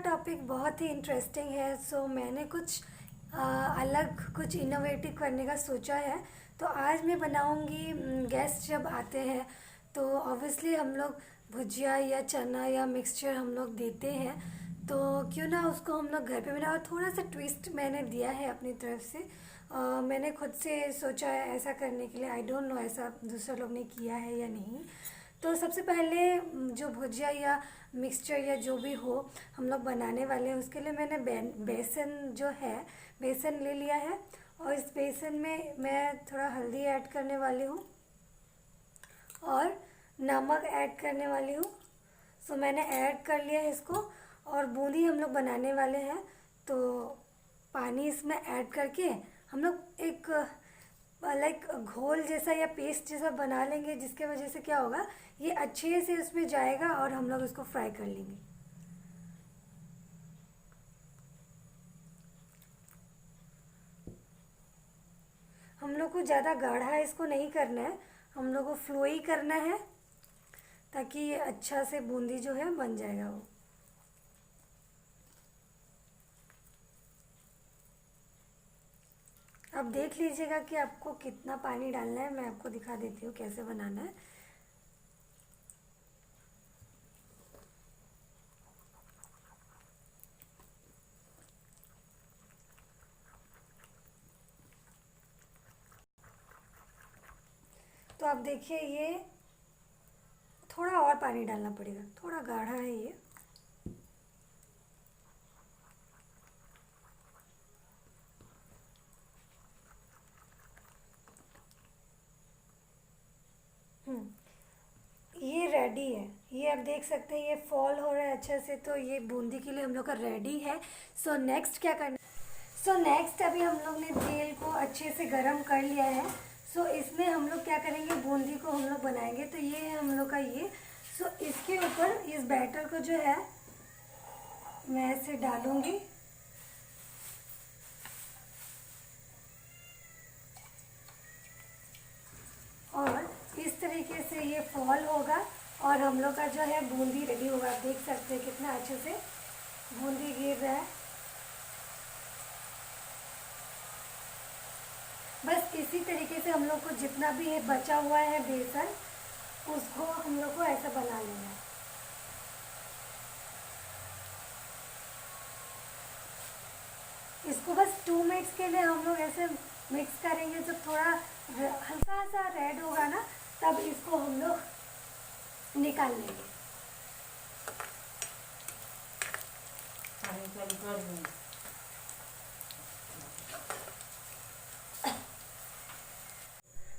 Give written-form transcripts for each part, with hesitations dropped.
Topic बहुत ही interesting है। सो मैंने कुछ अलग कुछ इनोवेटिव करने का सोचा है। तो आज मैं बनाऊंगी, गेस्ट जब आते हैं तो ऑब्वियसली हम लोग भुजिया या चना या मिक्सचर हम लोग देते हैं, तो क्यों ना उसको हम लोग घर पे बनाए। और थोड़ा सा ट्विस्ट मैंने दिया है अपनी तरफ से। मैंने खुद से सोचा है ऐसा करने के लिए। आई डोंट नो ऐसा दूसरे लोग ने किया है या नहीं। तो सबसे पहले जो भुजिया या मिक्सचर या जो भी हो हम लोग बनाने वाले हैं, उसके लिए मैंने बेसन जो है बेसन ले लिया है। और इस बेसन में मैं थोड़ा हल्दी ऐड करने वाली हूँ और नमक ऐड करने वाली हूँ। सो मैंने ऐड कर लिया है इसको। और बूंदी हम लोग बनाने वाले हैं, तो पानी इसमें ऐड करके हम लोग एक लाइक घोल जैसा या पेस्ट जैसा बना लेंगे, जिसके वजह से क्या होगा, ये अच्छे से उसमें जाएगा और हम लोग इसको फ्राई कर लेंगे। हम लोग को ज़्यादा गाढ़ा इसको नहीं करना है, हम लोग को फ्लो ही करना है, ताकि ये अच्छा से बूंदी जो है बन जाएगा वो। अब देख लीजिएगा कि आपको कितना पानी डालना है। मैं आपको दिखा देती हूँ कैसे बनाना है। तो आप देखिए, ये थोड़ा और पानी डालना पड़ेगा, थोड़ा गाढ़ा है ये। ये रेडी है, ये आप देख सकते हैं, ये फॉल हो रहा है अच्छे से। तो ये बूंदी के लिए हम लोग का रेडी है। सो नेक्स्ट क्या करना, सो नेक्स्ट अभी हम लोग ने तेल को अच्छे से गरम कर लिया है। सो इसमें हम लोग क्या करेंगे, बूंदी को हम लोग बनाएंगे। तो ये है हम लोग का ये। सो इसके ऊपर इस बैटर को जो है मैं ऐसे डालूंगी। और इस तरीके से ये फॉल होगा और हम लोग का जो है बूंदी रेडी होगा। आप देख सकते हैं कितना अच्छे से बूंदी गिर रहा है। बस इसी तरीके से हम लोग को जितना भी है बचा हुआ है बेसन, उसको हम लोग को ऐसा बना लेना है। इसको बस 2 मिनट्स के लिए हम लोग ऐसे मिक्स करेंगे। जब थोड़ा हल्का सा रेड होगा ना, तब इसको हम लोग निकाल लेंगे।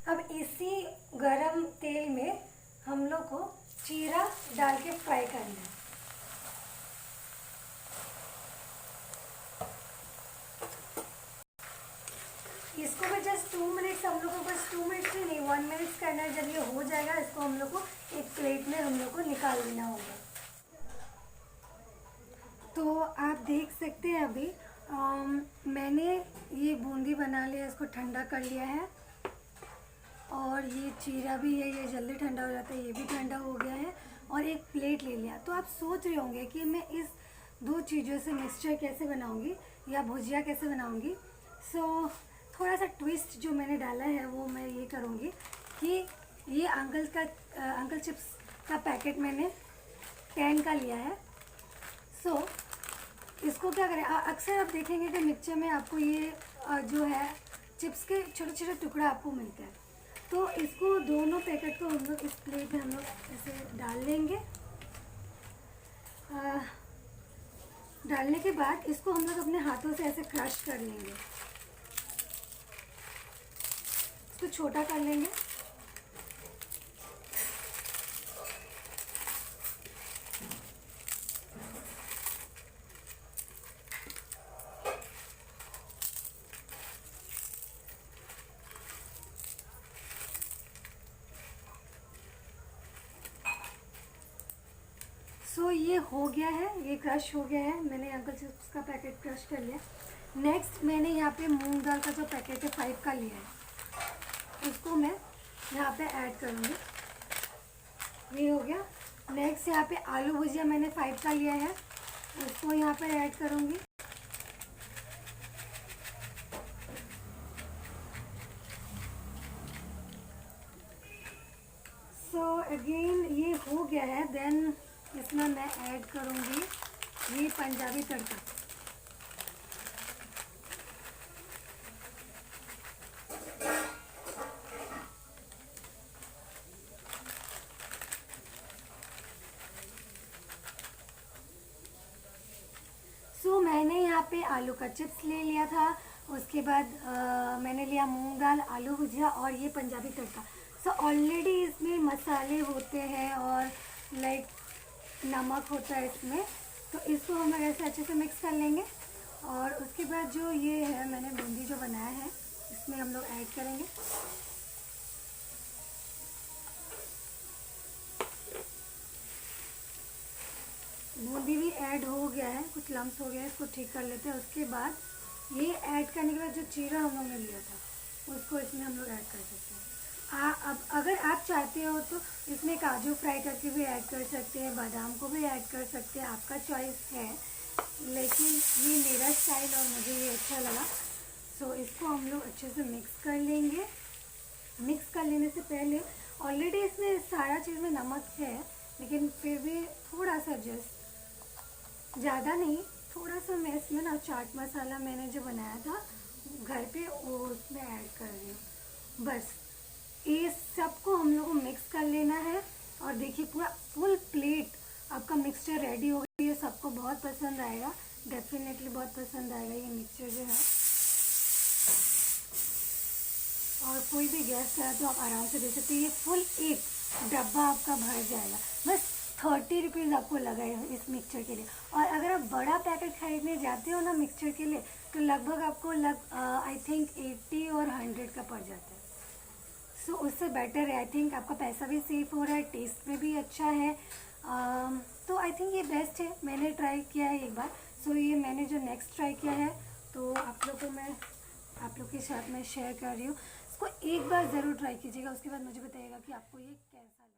अब इसी गरम तेल में हम लोग को जीरा डाल के फ्राई करना है। इसको भी जस्ट 2 मिनट्स हम लोग को, बस 2 मिनट्स ही नहीं 1 मिनट्स करना है। जब ये हो जाएगा, इसको हम लोग को एक प्लेट में हम लोग को निकाल लेना होगा। तो आप देख सकते हैं अभी मैंने ये बूंदी बना लिया, इसको ठंडा कर लिया है। और ये चीरा भी है, ये जल्दी ठंडा हो जाता है, ये भी ठंडा हो गया है। और एक प्लेट ले लिया। तो आप सोच रहे होंगे कि मैं इस 2 चीज़ों से मिक्सचर कैसे बनाऊंगी या भुजिया कैसे बनाऊंगी। सो थोड़ा सा ट्विस्ट जो मैंने डाला है वो मैं ये करूँगी कि ये अंकल चिप्स का पैकेट मैंने 10 का लिया है। सो इसको क्या करें, अक्सर आप देखेंगे कि मिक्सचर में आपको ये जो है चिप्स के छोटे छोटे टुकड़ा आपको मिलते हैं। तो इसको दोनों पैकेट को हम लोग इस प्लेट में हम लोग ऐसे डाल लेंगे। डालने के बाद इसको हम लोग अपने हाथों से ऐसे क्रश कर लेंगे, इसको छोटा कर लेंगे। सो ये हो गया है, ये क्रश हो गया है। मैंने अंकल चिप्स का पैकेट क्रश कर लिया। नेक्स्ट मैंने यहाँ पे मूंग दाल का जो पैकेट है 5 का लिया है, उसको मैं यहाँ पे ऐड करूँगी। ये हो गया। नेक्स्ट यहाँ पे आलू भुजिया मैंने 5 का लिया है, उसको यहाँ पर ऐड करूँगी। सो अगेन ये हो गया है। देन इसमें मैं ऐड करूँगी ये पंजाबी तड़का। सो मैंने यहाँ पे आलू का चिप्स ले लिया था। उसके बाद मैंने लिया मूंग दाल, आलू भुजिया और ये पंजाबी तड़का। सो ऑलरेडी इसमें मसाले होते हैं और लाइक नमक होता है इसमें, तो इसको हम ऐसे अच्छे से मिक्स कर लेंगे। और उसके बाद जो ये है मैंने बूंदी जो बनाया है इसमें हम लोग ऐड करेंगे। बूंदी भी ऐड हो गया है, कुछ लम्स हो गया है, इसको ठीक कर लेते हैं। उसके बाद ये ऐड करने के बाद जो चीरा हम लोग ने लिया था उसको इसमें हम लोग ऐड कर सकते हैं। अब अगर आप चाहते हो तो इसमें काजू फ्राई करके भी ऐड कर सकते हैं, बादाम को भी ऐड कर सकते हैं, आपका चॉइस है। लेकिन ये मेरा स्टाइल और मुझे ये अच्छा लगा। सो इसको हम लोग अच्छे से मिक्स कर लेंगे। मिक्स कर लेने से पहले ऑलरेडी इसमें सारा चीज़ में नमक है, लेकिन फिर भी थोड़ा सा जस्ट, ज़्यादा नहीं, थोड़ा सा मैं इसमें ना चाट मसाला मैंने जो बनाया था घर पे वो उसमें ऐड कर रही हूँ। बस ये सबको हम लोग को मिक्स कर लेना है। और देखिए पूरा फुल प्लेट आपका मिक्सचर रेडी हो गया। ये सबको बहुत पसंद आएगा, डेफिनेटली बहुत पसंद आएगा ये मिक्सचर जो है। और कोई भी गेस्ट आए तो आप आराम से दे सकते हैं। ये फुल एक डब्बा आपका भर जाएगा। बस 30 रुपीज़ आपको लगाएगा इस मिक्सचर के लिए। और अगर आप बड़ा पैकेट खरीदने जाते हो ना मिक्सचर के लिए, तो लगभग आपको आई थिंक 80 और 100 का पड़ जाता है। सो उससे बेटर है, आई थिंक आपका पैसा भी सेफ हो रहा है, टेस्ट में भी अच्छा है। तो आई थिंक ये बेस्ट है, मैंने ट्राई किया है एक बार। सो ये मैंने जो नेक्स्ट ट्राई किया है तो आप लोग के साथ मैं शेयर कर रही हूँ। इसको एक बार ज़रूर ट्राई कीजिएगा, उसके बाद मुझे बताइएगा कि आपको ये कैसा